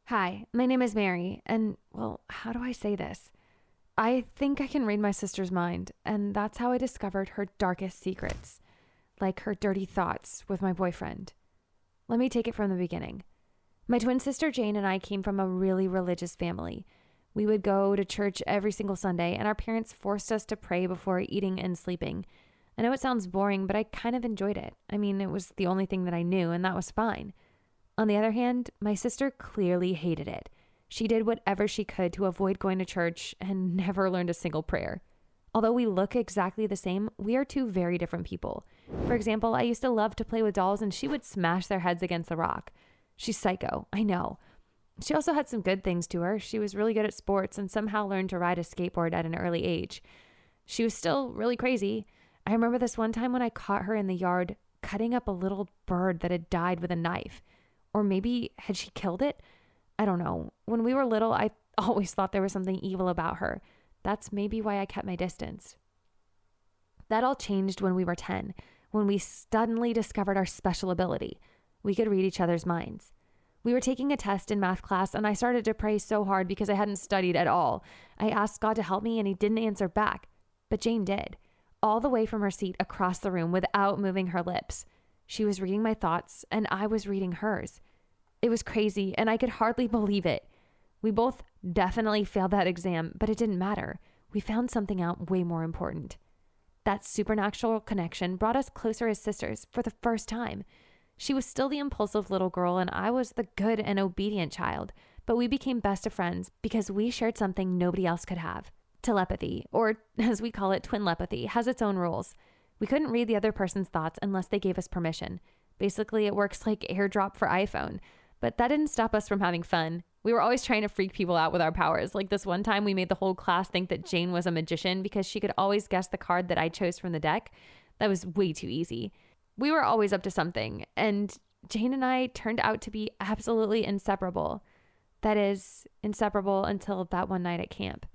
Hi, my name is Mary, and well, how do I say this? I think I can read my sister's mind, and that's how I discovered her darkest secrets, like her dirty thoughts with my boyfriend. Let me take it from the beginning. My twin sister Jane and I came from a really religious family. We would go to church every single Sunday, and our parents forced us to pray before eating and sleeping. I know it sounds boring, but I kind of enjoyed it. I mean, it was the only thing that I knew, and that was fine. On the other hand, my sister clearly hated it. She did whatever she could to avoid going to church and never learned a single prayer. Although we look exactly the same, we are two very different people. For example, I used to love to play with dolls and she would smash their heads against the rock. She's psycho, I know. She also had some good things to her. She was really good at sports and somehow learned to ride a skateboard at an early age. She was still really crazy. I remember this one time when I caught her in the yard cutting up a little bird that had died with a knife. Or maybe had she killed it? I don't know. When we were little, I always thought there was something evil about her. That's maybe why I kept my distance. That all changed when we were 10, when we suddenly discovered our special ability. We could read each other's minds. We were taking a test in math class, and I started to pray so hard because I hadn't studied at all. I asked God to help me, and he didn't answer back. But Jane did, all the way from her seat across the room without moving her lips. She was reading my thoughts, and I was reading hers. It was crazy, and I could hardly believe it. We both definitely failed that exam, but it didn't matter. We found something out way more important. That supernatural connection brought us closer as sisters for the first time. She was still the impulsive little girl, and I was the good and obedient child, but we became best of friends because we shared something nobody else could have. Telepathy, or as we call it, twinlepathy, has its own rules. We couldn't read the other person's thoughts unless they gave us permission. Basically, it works like AirDrop for iPhone. But that didn't stop us from having fun. We were always trying to freak people out with our powers. Like this one time we made the whole class think that Jane was a magician because she could always guess the card that I chose from the deck. That was way too easy. We were always up to something, and Jane and I turned out to be absolutely inseparable. That is, inseparable until that one night at camp.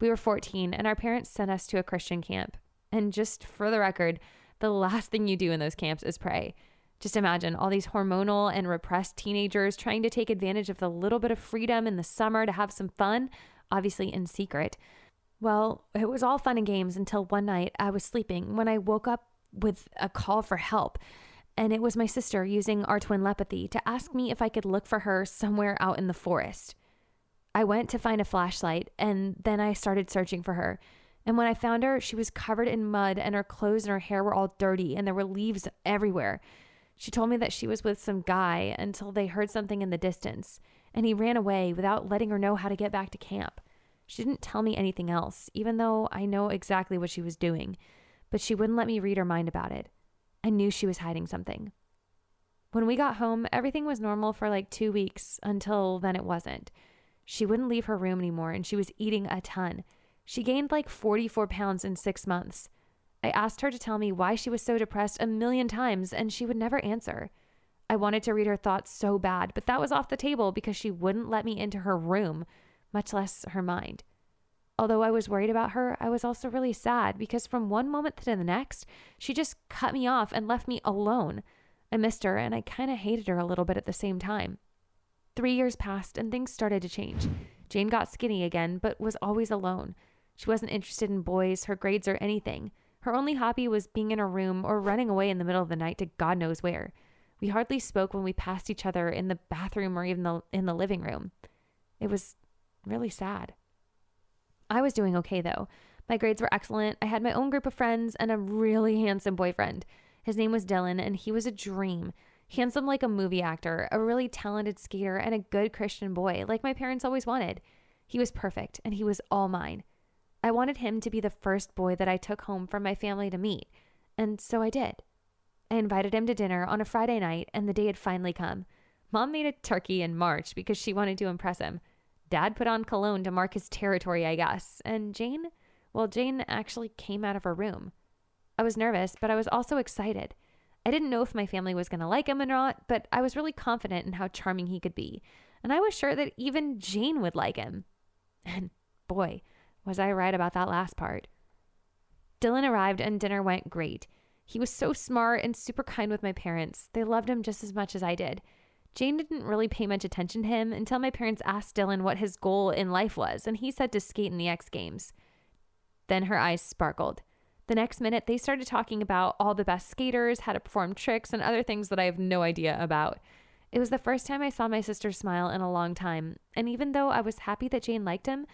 We were 14, and our parents sent us to a Christian camp. And just for the record, the last thing you do in those camps is pray. Just imagine all these hormonal and repressed teenagers trying to take advantage of the little bit of freedom in the summer to have some fun, obviously in secret. Well, it was all fun and games until one night I was sleeping when I woke up with a call for help. And it was my sister using our twinlepathy to ask me if I could look for her somewhere out in the forest. I went to find a flashlight, and then I started searching for her. And when I found her, she was covered in mud, and her clothes and her hair were all dirty, and there were leaves everywhere. She told me that she was with some guy until they heard something in the distance, and he ran away without letting her know how to get back to camp. She didn't tell me anything else, even though I know exactly what she was doing, but she wouldn't let me read her mind about it. I knew she was hiding something. When we got home, everything was normal for like 2 weeks, until then it wasn't. She wouldn't leave her room anymore, and she was eating a ton. She gained like 44 pounds in 6 months. I asked her to tell me why she was so depressed a million times, and she would never answer. I wanted to read her thoughts so bad, but that was off the table because she wouldn't let me into her room, much less her mind. Although I was worried about her, I was also really sad because from one moment to the next, she just cut me off and left me alone. I missed her, and I kind of hated her a little bit at the same time. 3 years passed, and things started to change. Jane got skinny again, but was always alone. She wasn't interested in boys, her grades, or anything. Her only hobby was being in her room or running away in the middle of the night to God knows where. We hardly spoke when we passed each other in the bathroom or even in the living room. It was really sad. I was doing okay, though. My grades were excellent. I had my own group of friends and a really handsome boyfriend. His name was Dylan, and he was a dream. Handsome like a movie actor, a really talented skater, and a good Christian boy, like my parents always wanted. He was perfect, and he was all mine. I wanted him to be the first boy that I took home from my family to meet, and so I did. I invited him to dinner on a Friday night, and the day had finally come. Mom made a turkey in March because she wanted to impress him. Dad put on cologne to mark his territory, I guess. And Jane? Well, Jane actually came out of her room. I was nervous, but I was also excited. I didn't know if my family was going to like him or not, but I was really confident in how charming he could be. And I was sure that even Jane would like him. And boy, was I right about that last part. Dylan arrived and dinner went great. He was so smart and super kind with my parents. They loved him just as much as I did. Jane didn't really pay much attention to him until my parents asked Dylan what his goal in life was, and he said to skate in the X Games. Then her eyes sparkled. The next minute, they started talking about all the best skaters, how to perform tricks, and other things that I have no idea about. It was the first time I saw my sister smile in a long time, and even though I was happy that Jane liked him,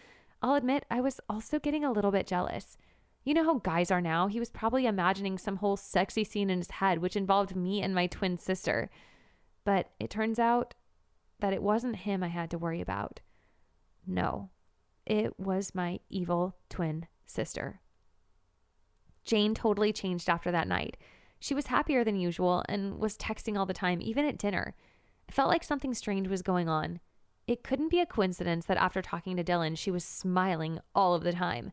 I'll admit I was also getting a little bit jealous. You know how guys are now. He was probably imagining some whole sexy scene in his head, which involved me and my twin sister. But it turns out that it wasn't him I had to worry about. No, it was my evil twin sister. Jane totally changed after that night. She was happier than usual and was texting all the time, even at dinner. I felt like something strange was going on. It couldn't be a coincidence that after talking to Dylan, she was smiling all of the time.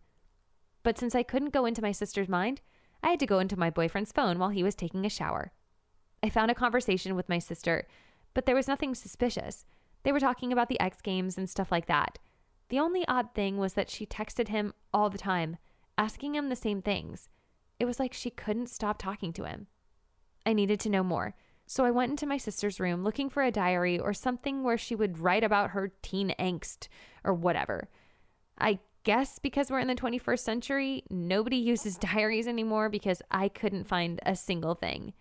But since I couldn't go into my sister's mind, I had to go into my boyfriend's phone while he was taking a shower. I found a conversation with my sister, but there was nothing suspicious. They were talking about the X Games and stuff like that. The only odd thing was that she texted him all the time, asking him the same things. It was like she couldn't stop talking to him. I needed to know more, so I went into my sister's room looking for a diary or something where she would write about her teen angst or whatever. I guess because we're in the 21st century, nobody uses diaries anymore because I couldn't find a single thing.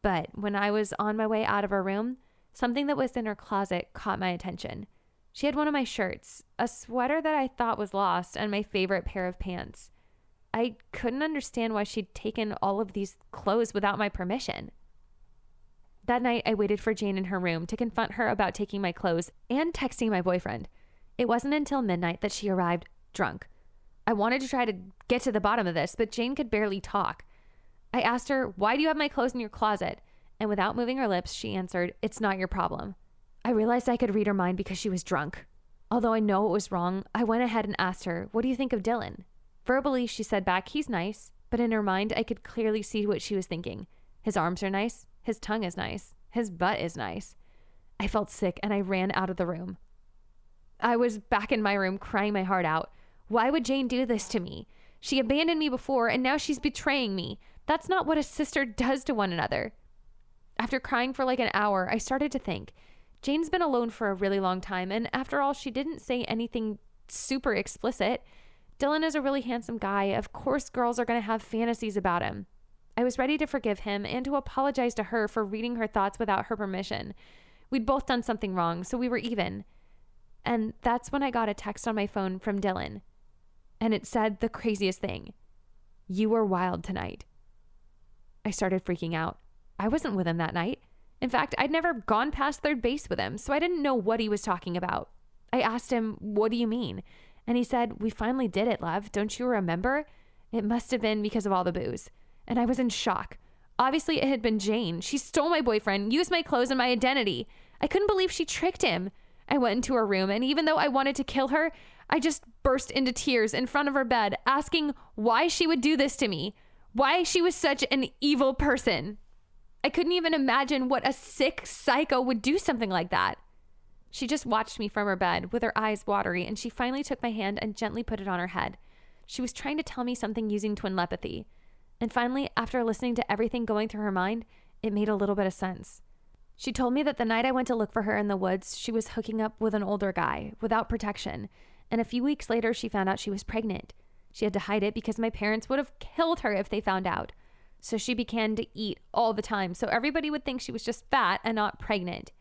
But when I was on my way out of her room, something that was in her closet caught my attention. She had one of my shirts, a sweater that I thought was lost, and my favorite pair of pants. I couldn't understand why she'd taken all of these clothes without my permission. That night, I waited for Jane in her room to confront her about taking my clothes and texting my boyfriend. It wasn't until midnight that she arrived drunk. I wanted to try to get to the bottom of this, but Jane could barely talk. I asked her, "Why do you have my clothes in your closet?" And without moving her lips, she answered, "It's not your problem." I realized I could read her mind because she was drunk. Although I know it was wrong, I went ahead and asked her, "What do you think of Dylan?" Verbally, she said back, "He's nice," but in her mind, I could clearly see what she was thinking. His arms are nice. His tongue is nice. His butt is nice. I felt sick and I ran out of the room. I was back in my room crying my heart out. Why would Jane do this to me? She abandoned me before and now she's betraying me. That's not what a sister does to one another. After crying for like an hour, I started to think. Jane's been alone for a really long time, and after all, she didn't say anything super explicit. Dylan is a really handsome guy. Of course, girls are going to have fantasies about him. I was ready to forgive him and to apologize to her for reading her thoughts without her permission. We'd both done something wrong, so we were even. And that's when I got a text on my phone from Dylan. And it said the craziest thing. "You were wild tonight." I started freaking out. I wasn't with him that night. In fact, I'd never gone past third base with him, so I didn't know what he was talking about. I asked him, "What do you mean?" And he said, "We finally did it, love. Don't you remember? It must have been because of all the booze." And I was in shock. Obviously, it had been Jane. She stole my boyfriend, used my clothes and my identity. I couldn't believe she tricked him. I went into her room, and even though I wanted to kill her, I just burst into tears in front of her bed, asking why she would do this to me, why she was such an evil person. I couldn't even imagine what a sick psycho would do something like that. She just watched me from her bed with her eyes watery, and she finally took my hand and gently put it on her head. She was trying to tell me something using telepathy. And finally, after listening to everything going through her mind, it made a little bit of sense. She told me that the night I went to look for her in the woods, she was hooking up with an older guy without protection. And a few weeks later, she found out she was pregnant. She had to hide it because my parents would have killed her if they found out. So she began to eat all the time, so everybody would think she was just fat and not pregnant.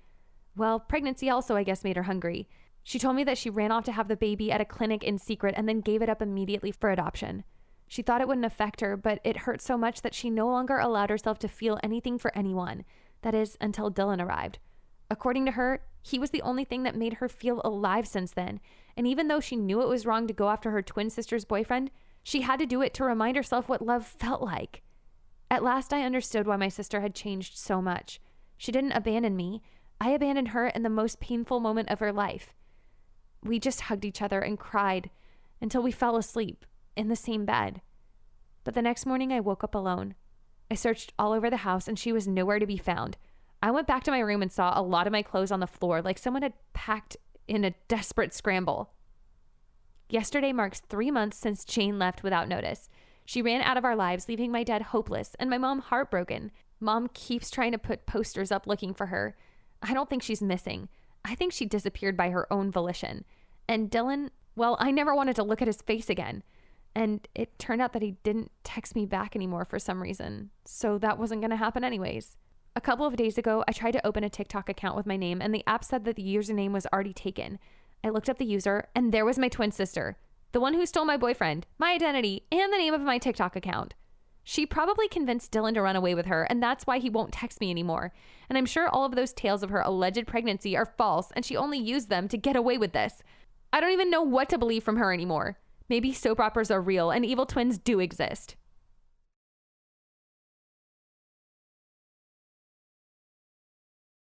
Well, pregnancy also, I guess, made her hungry. She told me that she ran off to have the baby at a clinic in secret and then gave it up immediately for adoption. She thought it wouldn't affect her, but it hurt so much that she no longer allowed herself to feel anything for anyone. That is, until Dylan arrived. According to her, he was the only thing that made her feel alive since then. And even though she knew it was wrong to go after her twin sister's boyfriend, she had to do it to remind herself what love felt like. At last, I understood why my sister had changed so much. She didn't abandon me. I abandoned her in the most painful moment of her life. We just hugged each other and cried until we fell asleep in the same bed. But the next morning, I woke up alone. I searched all over the house and she was nowhere to be found. I went back to my room and saw a lot of my clothes on the floor, like someone had packed in a desperate scramble. Yesterday marks 3 months since Jane left without notice. She ran out of our lives, leaving my dad hopeless and my mom heartbroken. Mom keeps trying to put posters up looking for her. I don't think she's missing. I think she disappeared by her own volition. And Dylan, well, I never wanted to look at his face again. And it turned out that he didn't text me back anymore for some reason. So that wasn't going to happen anyways. A couple of days ago, I tried to open a TikTok account with my name, and the app said that the username was already taken. I looked up the user, and there was my twin sister, the one who stole my boyfriend, my identity, and the name of my TikTok account. She probably convinced Dylan to run away with her, and that's why he won't text me anymore. And I'm sure all of those tales of her alleged pregnancy are false, and she only used them to get away with this. I don't even know what to believe from her anymore. Maybe soap operas are real, and evil twins do exist.